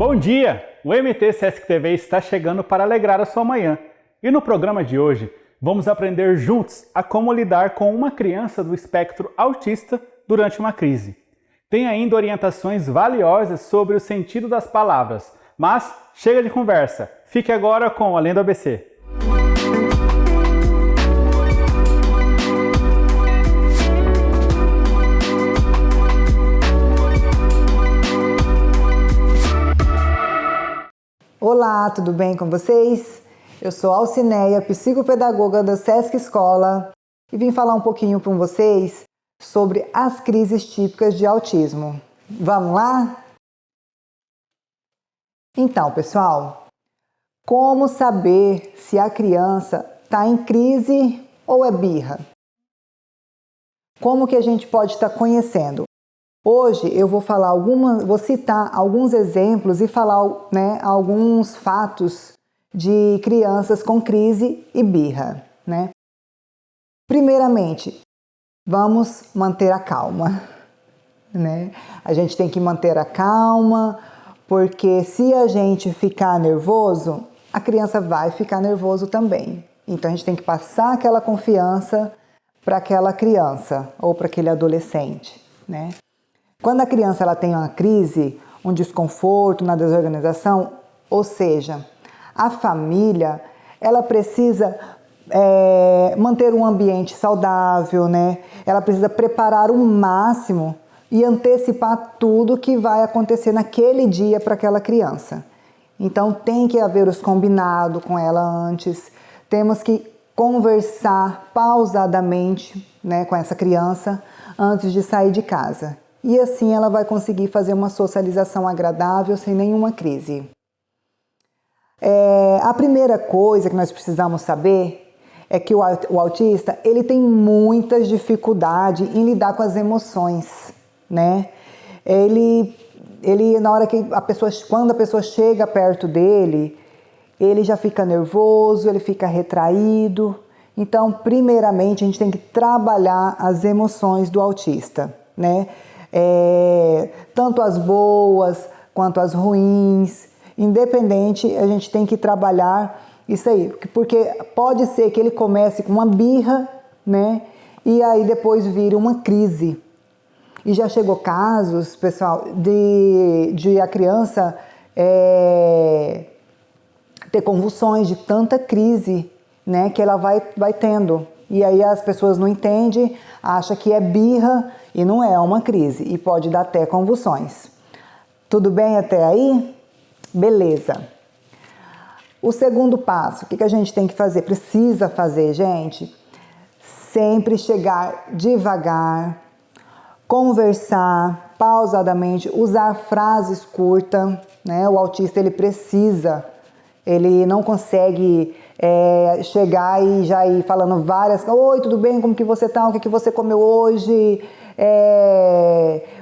Bom dia! O MT Sesc TV está chegando para alegrar a sua manhã. E no programa de hoje, vamos aprender juntos a como lidar com uma criança do espectro autista durante uma crise. Tem ainda orientações valiosas sobre o sentido das palavras. Mas chega de conversa. Fique agora com a Lendo ABC. Olá, tudo bem com vocês? Eu sou Alcineia, psicopedagoga da Sesc Escola e vim falar um pouquinho com vocês sobre as crises típicas de autismo. Vamos lá? Então, pessoal, como saber se a criança está em crise ou é birra? Como que a gente pode estar conhecendo? Hoje eu vou citar alguns exemplos e falar, alguns fatos de crianças com crise e birra, né? Primeiramente, vamos manter a calma, né? A gente tem que manter a calma, porque se a gente ficar nervoso, a criança vai ficar nervoso também. Então a gente tem que passar aquela confiança para aquela criança ou para aquele adolescente, né? Quando a criança ela tem uma crise, um desconforto na desorganização, ou seja, a família ela precisa manter um ambiente saudável, né? Ela precisa preparar o máximo e antecipar tudo que vai acontecer naquele dia para aquela criança. Então tem que haver os combinados com ela antes, temos que conversar pausadamente, né, com essa criança antes de sair de casa. E assim ela vai conseguir fazer uma socialização agradável sem nenhuma crise. A primeira coisa que nós precisamos saber é que o autista ele tem muitas dificuldades em lidar com as emoções, né? Ele na hora que quando a pessoa chega perto dele, ele já fica nervoso, ele fica retraído. Então, primeiramente, a gente tem que trabalhar as emoções do autista, né? Tanto as boas quanto as ruins, independente, a gente tem que trabalhar isso aí, porque pode ser que ele comece com uma birra, né, e aí depois vire uma crise. E já chegou casos, pessoal, de a criança ter convulsões de tanta crise, né, que ela vai tendo. E aí as pessoas não entendem, acham que é birra e não é uma crise. E pode dar até convulsões. Tudo bem até aí? Beleza. O segundo passo, o que a gente tem que fazer? Precisa fazer, gente? Sempre chegar devagar, conversar pausadamente, usar frases curtas, né? O autista, ele não consegue chegar e já ir falando várias... Oi, tudo bem? Como que você tá? O que você comeu hoje?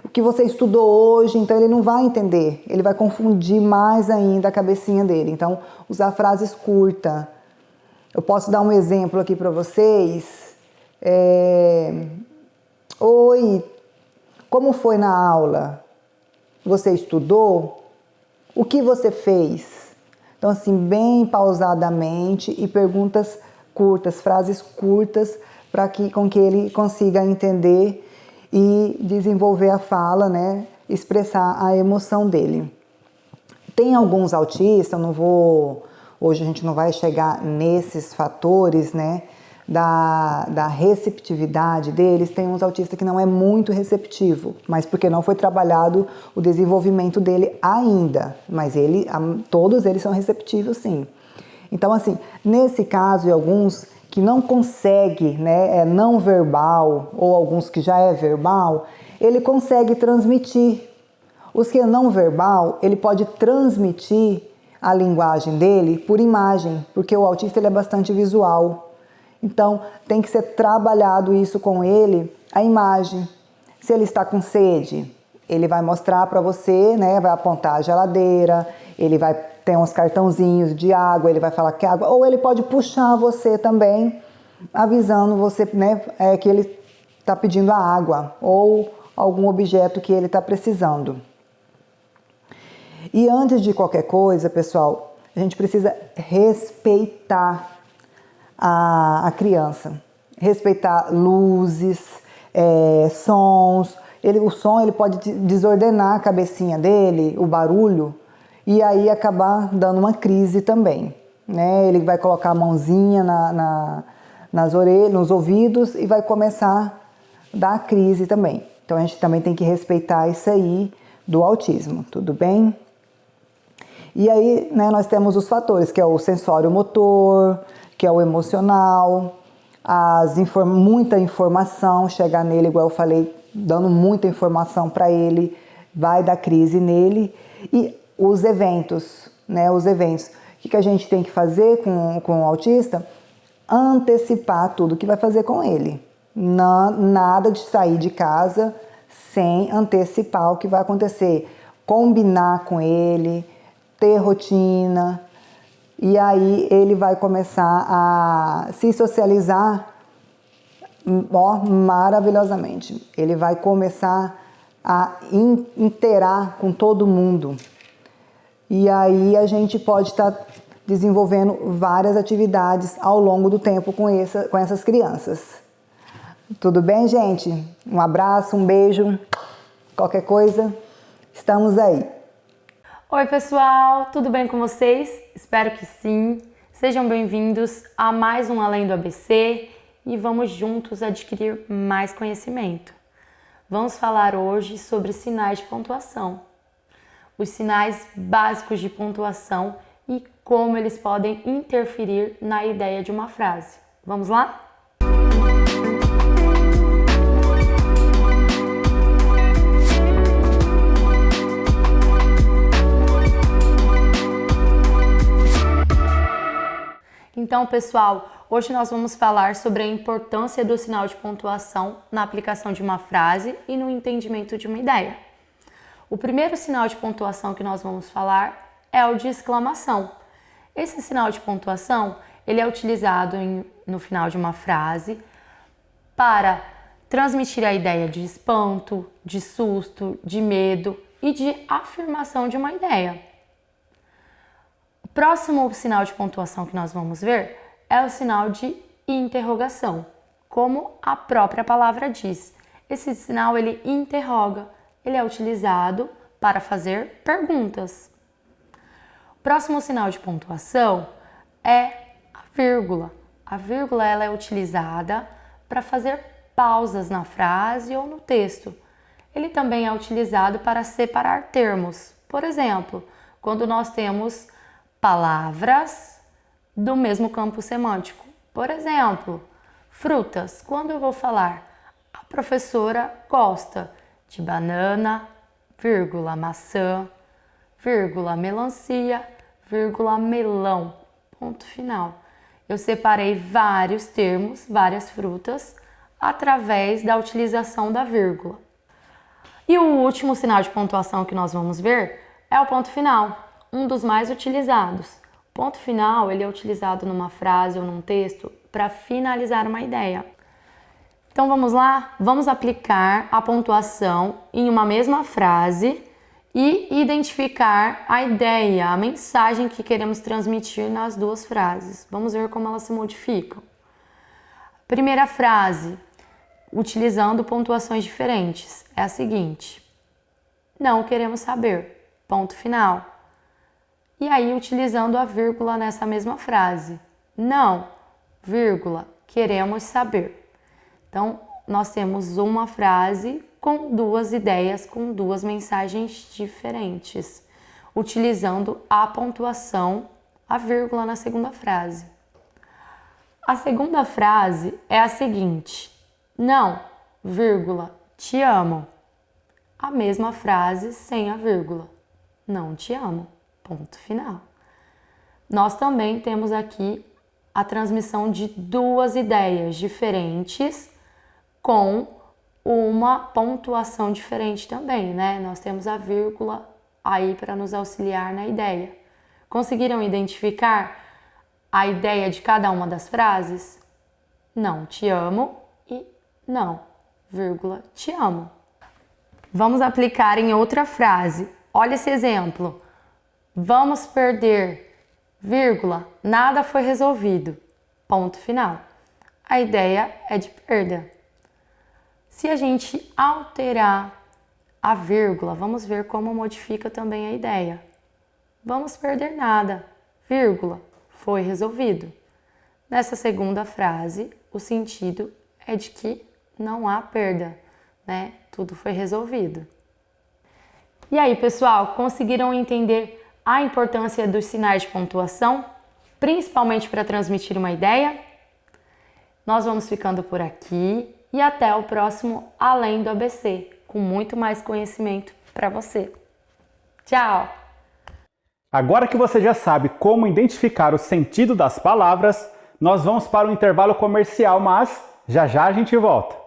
O que você estudou hoje? Então ele não vai entender. Ele vai confundir mais ainda a cabecinha dele. Então, usar frases curtas. Eu posso dar um exemplo aqui para vocês. Oi, como foi na aula? Você estudou? O que você fez? Então, assim, bem pausadamente e perguntas curtas, frases curtas, com que ele consiga entender e desenvolver a fala, né? Expressar a emoção dele. Tem alguns autistas, hoje a gente não vai chegar nesses fatores, né? Da receptividade deles. Tem uns autistas que não é muito receptivo, mas porque não foi trabalhado o desenvolvimento dele ainda, mas todos eles são receptivos sim. Então assim, nesse caso e alguns que não consegue, né, é não verbal ou alguns que já é verbal, ele consegue transmitir. Os que é não verbal, ele pode transmitir a linguagem dele por imagem, porque o autista ele é bastante visual. Então, tem que ser trabalhado isso com ele, a imagem. Se ele está com sede, ele vai mostrar para você, né? Vai apontar a geladeira, ele vai ter uns cartãozinhos de água, ele vai falar que é água, ou ele pode puxar você também, avisando você, né, que ele está pedindo a água, ou algum objeto que ele está precisando. E antes de qualquer coisa, pessoal, a gente precisa respeitar a criança. Respeitar luzes, sons. O som ele pode desordenar a cabecinha dele, o barulho, e aí acabar dando uma crise também, né? Ele vai colocar a mãozinha nas orelhas, nos ouvidos e vai começar a dar crise também. Então a gente também tem que respeitar isso aí do autismo, tudo bem? E aí, né, nós temos os fatores, que é o sensório motor, que é o emocional, muita informação chegar nele, igual eu falei, dando muita informação para ele, vai dar crise nele. E os eventos, né, os eventos. O que a gente tem que fazer com o autista? Antecipar tudo que vai fazer com ele. Nada de sair de casa sem antecipar o que vai acontecer. Combinar com ele, ter rotina, e aí ele vai começar a se socializar maravilhosamente. Ele vai começar a interar com todo mundo. E aí a gente pode estar desenvolvendo várias atividades ao longo do tempo com essas crianças. Tudo bem, gente? Um abraço, um beijo. Qualquer coisa, estamos aí. Oi, pessoal, tudo bem com vocês? Espero que sim. Sejam bem-vindos a mais um Além do ABC e vamos juntos adquirir mais conhecimento. Vamos falar hoje sobre sinais de pontuação, os sinais básicos de pontuação e como eles podem interferir na ideia de uma frase. Vamos lá? Então, pessoal, hoje nós vamos falar sobre a importância do sinal de pontuação na aplicação de uma frase e no entendimento de uma ideia. O primeiro sinal de pontuação que nós vamos falar é o de exclamação. Esse sinal de pontuação, ele é utilizado no final de uma frase para transmitir a ideia de espanto, de susto, de medo e de afirmação de uma ideia. O próximo sinal de pontuação que nós vamos ver é o sinal de interrogação, como a própria palavra diz. Esse sinal ele interroga, ele é utilizado para fazer perguntas. O próximo sinal de pontuação é a vírgula. A vírgula ela é utilizada para fazer pausas na frase ou no texto. Ele também é utilizado para separar termos. Por exemplo, quando nós temos palavras do mesmo campo semântico. Por exemplo, frutas. Quando eu vou falar, a professora gosta de banana, vírgula, maçã, vírgula, melancia, vírgula, melão. Ponto final. Eu separei vários termos, várias frutas, através da utilização da vírgula. E o último sinal de pontuação que nós vamos ver é o ponto final, um dos mais utilizados. O ponto final ele é utilizado numa frase ou num texto para finalizar uma ideia. Então vamos lá? Vamos aplicar a pontuação em uma mesma frase e identificar a ideia, a mensagem que queremos transmitir nas duas frases. Vamos ver como elas se modificam. Primeira frase, utilizando pontuações diferentes, é a seguinte: não queremos saber, ponto final. E aí, utilizando a vírgula nessa mesma frase. Não, vírgula, queremos saber. Então, nós temos uma frase com duas ideias, com duas mensagens diferentes, utilizando a pontuação, a vírgula na segunda frase. A segunda frase é a seguinte: não, vírgula, te amo. A mesma frase sem a vírgula. Não te amo. Ponto final. Nós também temos aqui a transmissão de duas ideias diferentes com uma pontuação diferente também, né? Nós temos a vírgula aí para nos auxiliar na ideia. Conseguiram identificar a ideia de cada uma das frases? Não, te amo e não, vírgula, te amo. Vamos aplicar em outra frase. Olha esse exemplo. Vamos perder, vírgula, nada foi resolvido. Ponto final. A ideia é de perda. Se a gente alterar a vírgula, vamos ver como modifica também a ideia. Vamos perder nada, vírgula, foi resolvido. Nessa segunda frase, o sentido é de que não há perda, né? Tudo foi resolvido. E aí, pessoal, conseguiram entender a importância dos sinais de pontuação, principalmente para transmitir uma ideia? Nós vamos ficando por aqui e até o próximo Além do ABC, com muito mais conhecimento para você. Tchau! Agora que você já sabe como identificar o sentido das palavras, nós vamos para o intervalo comercial, mas já já a gente volta.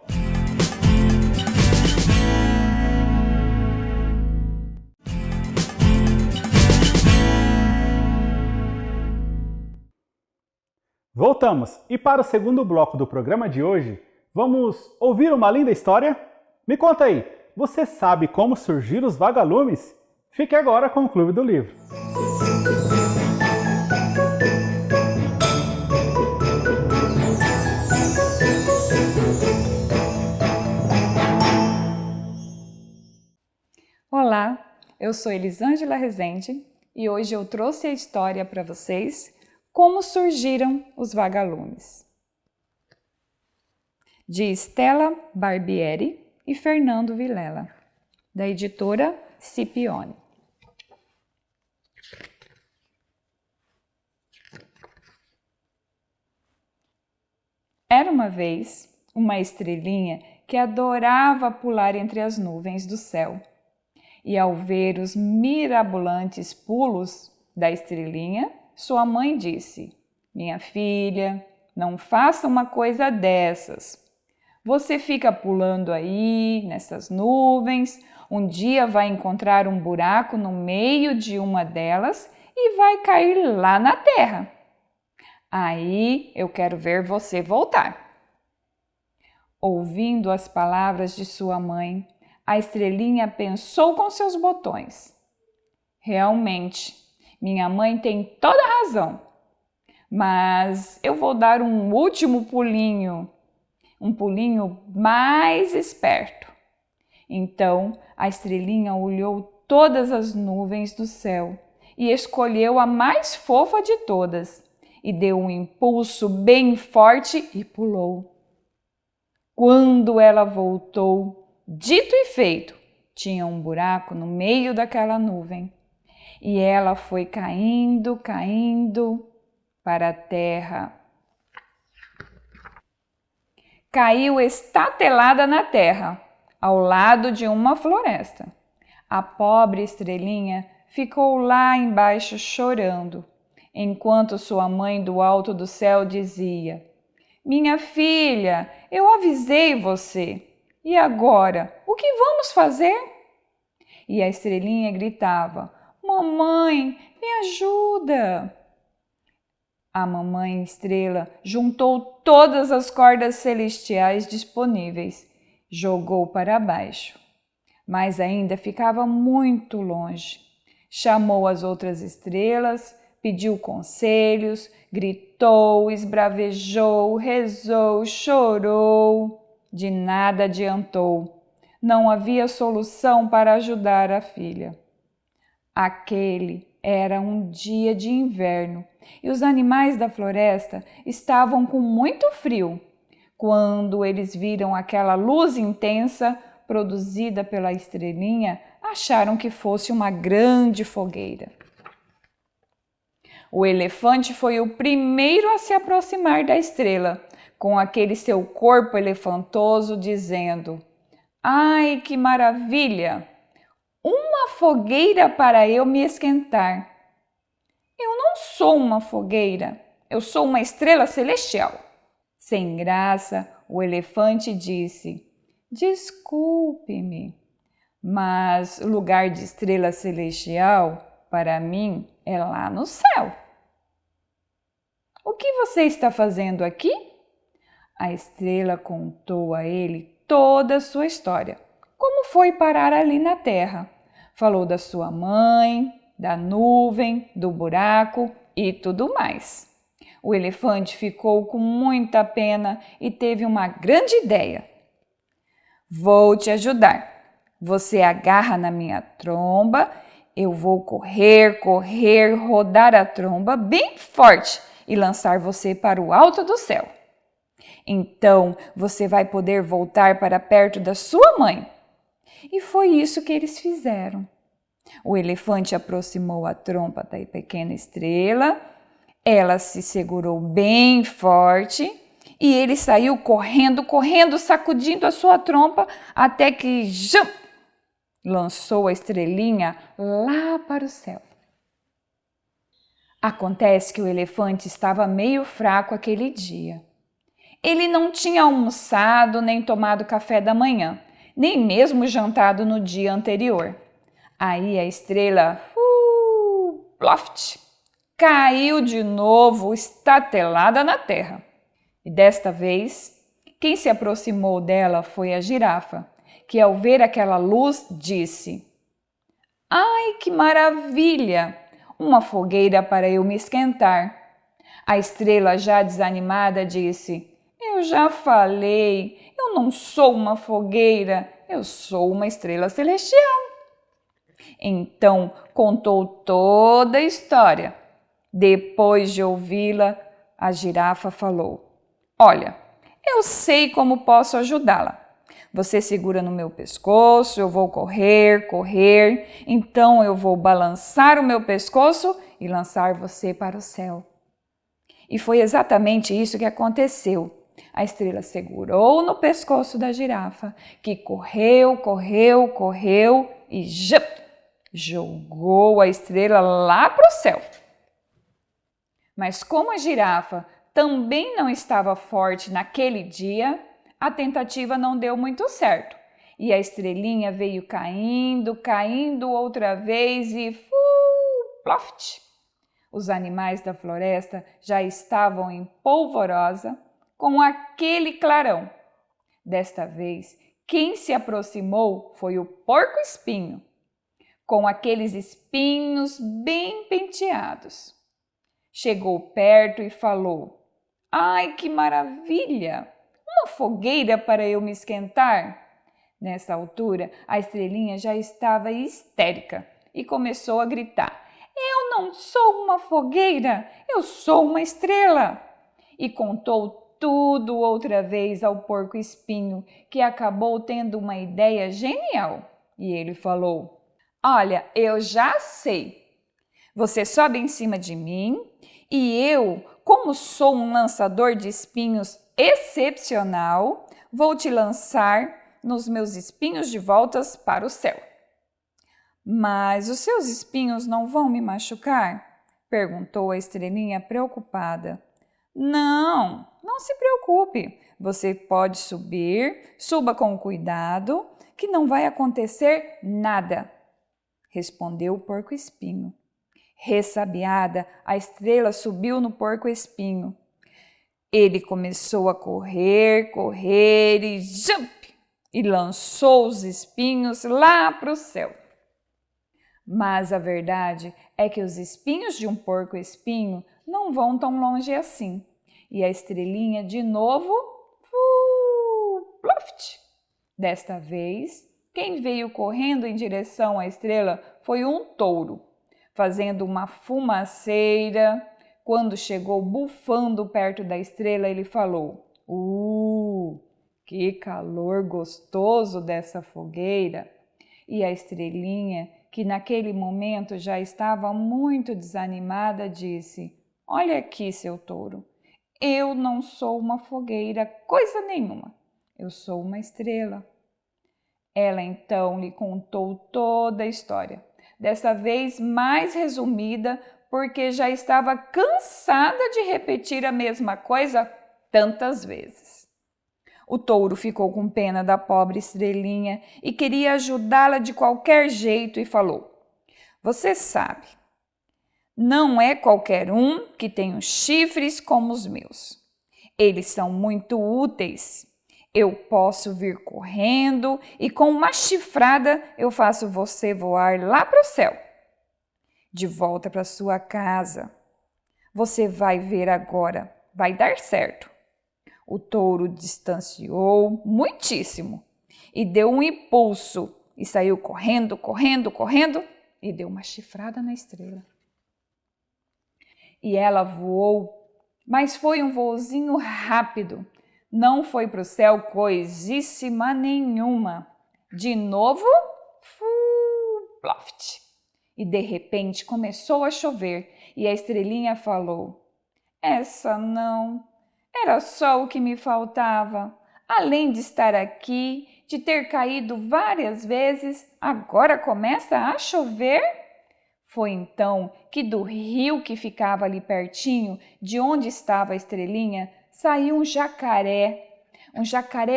Voltamos e para o segundo bloco do programa de hoje, vamos ouvir uma linda história? Me conta aí, você sabe como surgiram os vagalumes? Fique agora com o Clube do Livro. Olá, eu sou Elisângela Rezende e hoje eu trouxe a história para vocês Como Surgiram os Vagalumes, de Stella Barbieri e Fernando Vilela, da editora Scipione. Era uma vez uma estrelinha que adorava pular entre as nuvens do céu. E ao ver os mirabolantes pulos da estrelinha, sua mãe disse: "Minha filha, não faça uma coisa dessas. Você fica pulando aí nessas nuvens, um dia vai encontrar um buraco no meio de uma delas e vai cair lá na terra. Aí eu quero ver você voltar." Ouvindo as palavras de sua mãe, a estrelinha pensou com seus botões: "Realmente, minha mãe tem toda a razão, mas eu vou dar um último pulinho, um pulinho mais esperto." Então a estrelinha olhou todas as nuvens do céu e escolheu a mais fofa de todas e deu um impulso bem forte e pulou. Quando ela voltou, dito e feito, tinha um buraco no meio daquela nuvem e ela foi caindo, caindo para a terra. Caiu estatelada na terra, ao lado de uma floresta. A pobre estrelinha ficou lá embaixo chorando, enquanto sua mãe do alto do céu dizia: "Minha filha, eu avisei você. E agora, o que vamos fazer?" E a estrelinha gritava: "Mamãe, me ajuda!" A mamãe estrela juntou todas as cordas celestiais disponíveis, jogou para baixo, mas ainda ficava muito longe. Chamou as outras estrelas, pediu conselhos, gritou, esbravejou, rezou, chorou. De nada adiantou. Não havia solução para ajudar a filha. Aquele era um dia de inverno e os animais da floresta estavam com muito frio. Quando eles viram aquela luz intensa produzida pela estrelinha, acharam que fosse uma grande fogueira. O elefante foi o primeiro a se aproximar da estrela, com aquele seu corpo elefantoso, dizendo: "Ai, que maravilha! Uma fogueira para eu me esquentar." "Eu não sou uma fogueira, eu sou uma estrela celestial." Sem graça, o elefante disse: "Desculpe-me, mas o lugar de estrela celestial, para mim, é lá no céu." "O que você está fazendo aqui?" A estrela contou a ele toda a sua história, como foi parar ali na terra. Falou da sua mãe, da nuvem, do buraco e tudo mais. O elefante ficou com muita pena e teve uma grande ideia. Vou te ajudar. Você agarra na minha tromba, eu vou correr, rodar a tromba bem forte e lançar você para o alto do céu. Então você vai poder voltar para perto da sua mãe. E foi isso que eles fizeram. O elefante aproximou a tromba da pequena estrela, ela se segurou bem forte e ele saiu correndo, sacudindo a sua tromba até que lançou a estrelinha lá para o céu. Acontece que o elefante estava meio fraco aquele dia. Ele não tinha almoçado nem tomado café da manhã, nem mesmo jantado no dia anterior. Aí a estrela, ploft, caiu de novo, estatelada na terra. E desta vez, quem se aproximou dela foi a girafa, que ao ver aquela luz disse: "Ai, que maravilha! Uma fogueira para eu me esquentar." A estrela, já desanimada, disse: "Eu já falei, eu não sou uma fogueira, eu sou uma estrela celestial." Então contou toda a história. Depois de ouvi-la, a girafa falou: "Olha, eu sei como posso ajudá-la. Você segura no meu pescoço, eu vou correr, então eu vou balançar o meu pescoço e lançar você para o céu." E foi exatamente isso que aconteceu. A estrela segurou no pescoço da girafa, que correu e jogou a estrela lá para o céu. Mas como a girafa também não estava forte naquele dia, a tentativa não deu muito certo. E a estrelinha veio caindo outra vez e ploft! Os animais da floresta já estavam em polvorosa com aquele clarão. Desta vez, quem se aproximou foi o porco-espinho, com aqueles espinhos bem penteados. Chegou perto e falou: "Ai, que maravilha! Uma fogueira para eu me esquentar." Nessa altura, a estrelinha já estava histérica e começou a gritar: "Eu não sou uma fogueira, eu sou uma estrela." E contou tudo outra vez ao porco-espinho, que acabou tendo uma ideia genial. E ele falou: "Olha, eu já sei. Você sobe em cima de mim e eu, como sou um lançador de espinhos excepcional, vou te lançar nos meus espinhos de voltas para o céu." "Mas os seus espinhos não vão me machucar?" perguntou a estrelinha preocupada. Não se preocupe. Você pode subir, suba com cuidado, que não vai acontecer nada," respondeu o porco-espinho. Ressabiada, a estrela subiu no porco-espinho. Ele começou a correr e lançou os espinhos lá para o céu. Mas a verdade é que os espinhos de um porco-espinho não vão tão longe assim. E a estrelinha de novo, ploft! Desta vez, quem veio correndo em direção à estrela foi um touro, fazendo uma fumaceira. Quando chegou bufando perto da estrela, ele falou: que calor gostoso dessa fogueira." E a estrelinha, que naquele momento já estava muito desanimada, disse: "Olha aqui, seu touro, eu não sou uma fogueira, coisa nenhuma. Eu sou uma estrela." Ela então lhe contou toda a história, dessa vez mais resumida, porque já estava cansada de repetir a mesma coisa tantas vezes. O touro ficou com pena da pobre estrelinha e queria ajudá-la de qualquer jeito e falou: "Você sabe, não é qualquer um que tem os chifres como os meus. Eles são muito úteis. Eu posso vir correndo e com uma chifrada eu faço você voar lá para o céu." de volta para sua casa. Você vai ver agora, vai dar certo. O touro distanciou muitíssimo e deu um impulso e saiu correndo, correndo, correndo e deu uma chifrada na estrela. E ela voou, mas foi um voozinho rápido. Não foi para o céu coisíssima nenhuma. De novo, ploft. E de repente começou a chover e a estrelinha falou: essa não, era só o que me faltava. Além de estar aqui, de ter caído várias vezes, agora começa a chover? Foi então que do rio que ficava ali pertinho, de onde estava a estrelinha, saiu um jacaré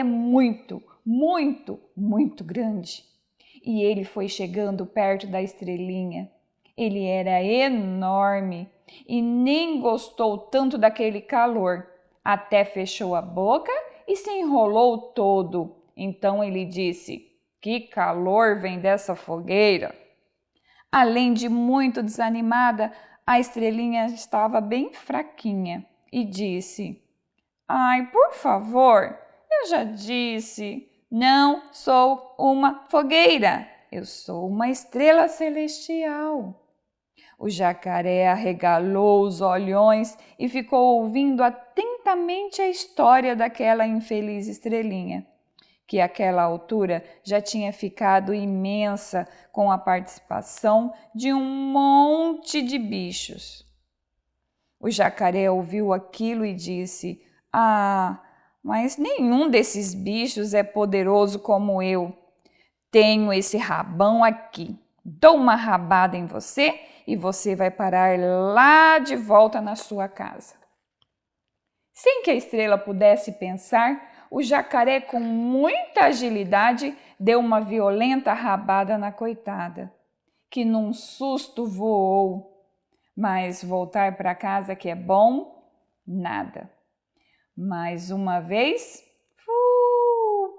muito, muito, muito grande. E ele foi chegando perto da estrelinha. Ele era enorme e nem gostou tanto daquele calor. Até fechou a boca e se enrolou todo. Então ele disse: que calor vem dessa fogueira! Além de muito desanimada, a estrelinha estava bem fraquinha e disse: ai, por favor, eu já disse, não sou uma fogueira, eu sou uma estrela celestial. O jacaré arregalou os olhões e ficou ouvindo atentamente a história daquela infeliz estrelinha, que àquela altura já tinha ficado imensa com a participação de um monte de bichos. O jacaré ouviu aquilo e disse: ah, mas nenhum desses bichos é poderoso como eu. Tenho esse rabão aqui. Dou uma rabada em você e você vai parar lá de volta na sua casa. Sem que a estrela pudesse pensar, o jacaré, com muita agilidade, deu uma violenta rabada na coitada, que num susto voou. Mas voltar para casa que é bom, nada. Mais uma vez,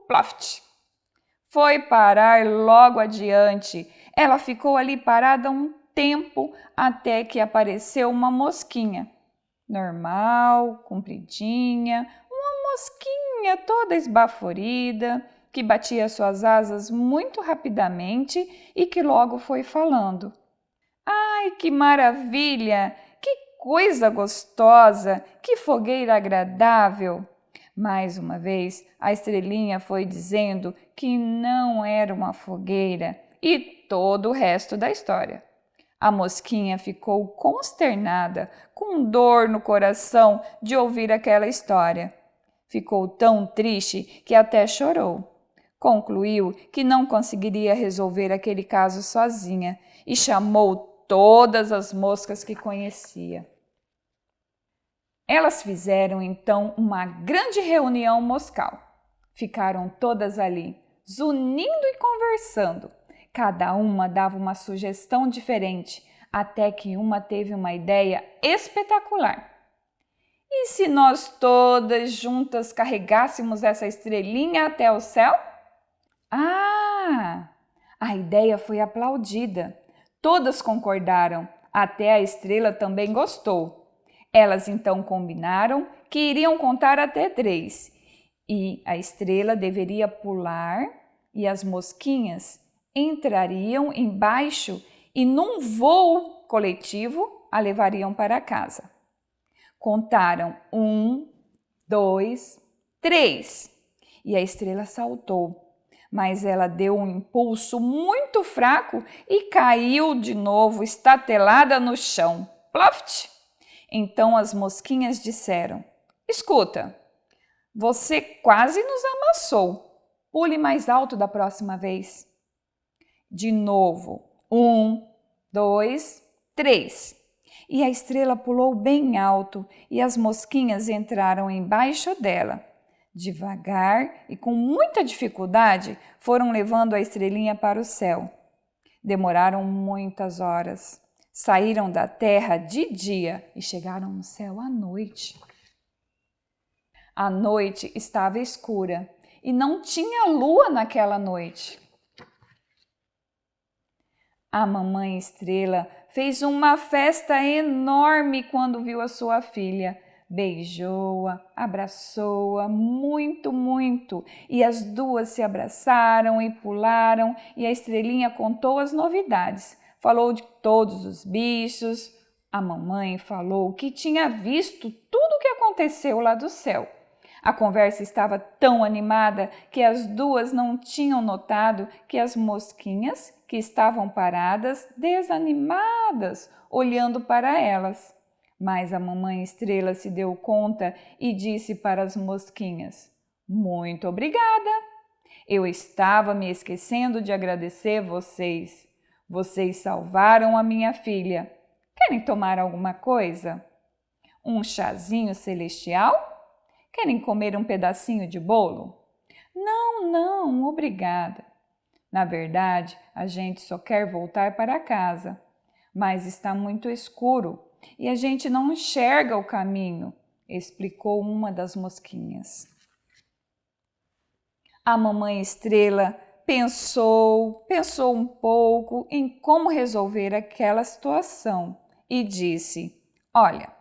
ploft! Foi parar logo adiante. Ela ficou ali parada um tempo até que apareceu uma mosquinha. Normal, compridinha, uma mosquinha toda esbaforida, que batia suas asas muito rapidamente e que logo foi falando. Ai, que maravilha! Que coisa gostosa! Que fogueira agradável! Mais uma vez, a estrelinha foi dizendo que não era uma fogueira e todo o resto da história. A mosquinha ficou consternada, com dor no coração de ouvir aquela história. Ficou tão triste que até chorou. Concluiu que não conseguiria resolver aquele caso sozinha e chamou todas as moscas que conhecia. Elas fizeram então uma grande reunião moscal. Ficaram todas ali, zunindo e conversando. Cada uma dava uma sugestão diferente, até que uma teve uma ideia espetacular. E se nós todas juntas carregássemos essa estrelinha até o céu? Ah! A ideia foi aplaudida. Todas concordaram, até a estrela também gostou. Elas então combinaram que iriam contar até 3 e a estrela deveria pular e as mosquinhas entrariam embaixo e num voo coletivo a levariam para casa. Contaram 1, 2, 3 e a estrela saltou, mas ela deu um impulso muito fraco e caiu de novo estatelada no chão. Ploft! Então as mosquinhas disseram: escuta, você quase nos amassou. Pule mais alto da próxima vez. De novo, 1, 2, 3. E a estrela pulou bem alto e as mosquinhas entraram embaixo dela. Devagar e com muita dificuldade, foram levando a estrelinha para o céu. Demoraram muitas horas. Saíram da terra de dia e chegaram no céu à noite. A noite estava escura e não tinha lua naquela noite. A mamãe estrela fez uma festa enorme quando viu a sua filha. Beijou-a, abraçou-a muito, muito, e as duas se abraçaram e pularam, e a estrelinha contou as novidades. Falou de todos os bichos. A mamãe falou que tinha visto tudo o que aconteceu lá do céu. A conversa estava tão animada que as duas não tinham notado que as mosquinhas, que estavam paradas, desanimadas, olhando para elas. Mas a mamãe estrela se deu conta e disse para as mosquinhas: muito obrigada! Eu estava me esquecendo de agradecer vocês. Vocês salvaram a minha filha. Querem tomar alguma coisa? Um chazinho celestial? Querem comer um pedacinho de bolo? Não, não, obrigada. Na verdade, a gente só quer voltar para casa, mas está muito escuro e a gente não enxerga o caminho, explicou uma das mosquinhas. A mamãe estrela pensou um pouco em como resolver aquela situação e disse: olha,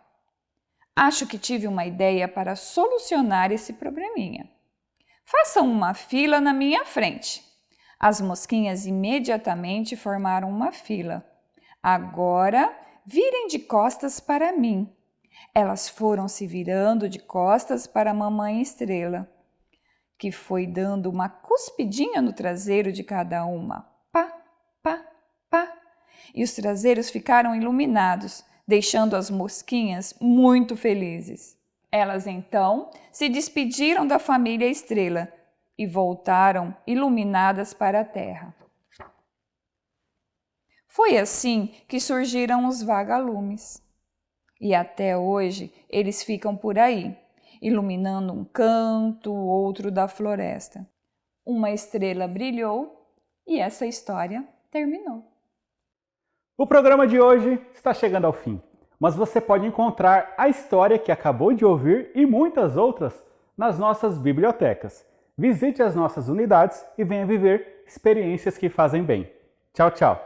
acho que tive uma ideia para solucionar esse probleminha. Façam uma fila na minha frente. As mosquinhas imediatamente formaram uma fila. Agora, virem de costas para mim. Elas foram se virando de costas para a mamãe estrela, que foi dando uma cuspidinha no traseiro de cada uma. Pá, pá, pá. E os traseiros ficaram iluminados, deixando as mosquinhas muito felizes. Elas então se despediram da família estrela e voltaram iluminadas para a terra. Foi assim que surgiram os vagalumes. E até hoje eles ficam por aí, iluminando um canto, outro da floresta. Uma estrela brilhou e essa história terminou. O programa de hoje está chegando ao fim, mas você pode encontrar a história que acabou de ouvir e muitas outras nas nossas bibliotecas. Visite as nossas unidades e venha viver experiências que fazem bem. Tchau, tchau!